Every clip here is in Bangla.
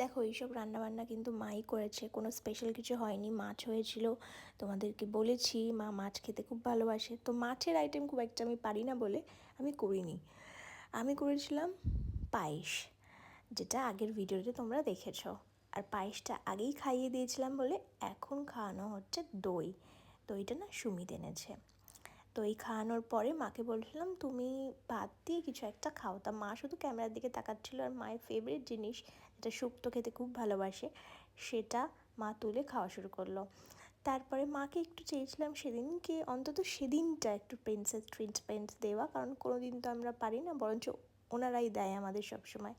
দেখো এইসব রান্নাবান্না কিন্তু মাই করেছে, কোনো স্পেশাল কিছু হয়নি। মাছ হয়েছিল, তোমাদেরকে বলেছি মা মাছ খেতে খুব ভালোবাসে, তো মাছের আইটেম খুব একটা আমি পারি না বলে আমি করিনি। আমি করেছিলাম পায়েস, যেটা আগের ভিডিওতে তোমরা দেখেছো। আর পায়েসটা আগেই খাইয়ে দিয়েছিলাম বলে এখন খাওয়ানো হচ্ছে দই। দইটা না সুমিত এনেছে। তো এই খাওয়ানোর পরে মাকে বলছিলাম তুমি ভাত দিয়ে কিছু একটা খাও, তা মা শুধু ক্যামেরার দিকে তাকাচ্ছিল। আর মায়ের ফেভারিট জিনিস যেটা শুক্তো খেতে খুব ভালোবাসে সেটা মা তুলে খাওয়া শুরু করলো। তারপরে মাকে একটু চেয়েছিলাম সেদিনকে অন্তত সেদিনটা একটু প্রিন্সেস ট্রিটমেন্ট দেওয়া, কারণ কোনো দিন তো আমরা পারি না, বরঞ্চ ওনারাই দেয় আমাদের সব সময়।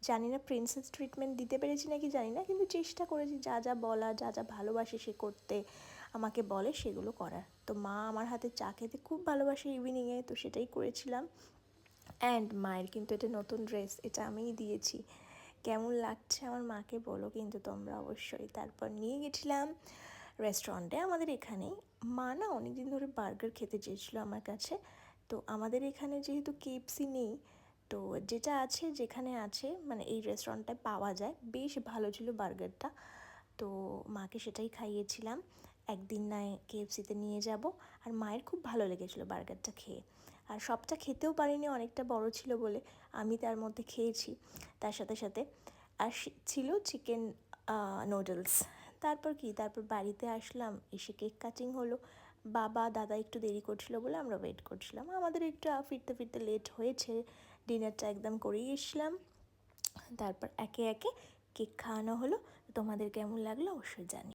জানি না প্রিন্সেস ট্রিটমেন্ট দিতে পেরেছি নাকি জানি না, কিন্তু চেষ্টা করেছি যা যা বলা, যা যা ভালোবাসে সে করতে আমাকে বলে সেগুলো করার। তো মা আমার হাতে চা খেতে খুব ভালোবাসে ইভিনিংয়ে, তো সেটাই করেছিলাম। অ্যান্ড মায়ের কিন্তু এটা নতুন ড্রেস, এটা আমিই দিয়েছি। কেমন লাগছে আমার মাকে বলো কিন্তু তোমরা অবশ্যই। তারপর নিয়ে গেছিলাম রেস্টুরেন্টে আমাদের এখানেই। মা না অনেক দিন ধরে বার্গার খেতে চেয়েছিলো আমার কাছে। তো আমাদের এখানে যেহেতু কেএফসি নেই, তো যেটা আছে যেখানে আছে মানে এই রেস্টুরেন্টটায় পাওয়া যায়, বেশ ভালো ছিল বার্গারটা। তো মাকে সেটাই খাইয়েছিলাম। একদিন নয় কেএফসিতে নিয়ে যাব। আর মায়ের খুব ভালো লেগেছিলো বার্গারটা খেয়ে। আর সবটা খেতেও পারিনি, অনেকটা বড় ছিল বলে আমি তার মধ্যে খেয়েছি তার সাথে সাথে। আর ছিল চিকেন নুডলস। তারপর বাড়িতে আসলাম, এসে কেক কাটিং হলো। বাবা দাদা একটু দেরি করছিল বলে আমরা ওয়েট করছিলাম। আমাদের একটু ফিরতে ফিরতে লেট হয়েছে, ডিনারটা একদম করেই এসছিলাম। তারপর একে একে কেক খাওয়ানো হলো। তোমাদের কেমন লাগলো অবশ্যই জানি।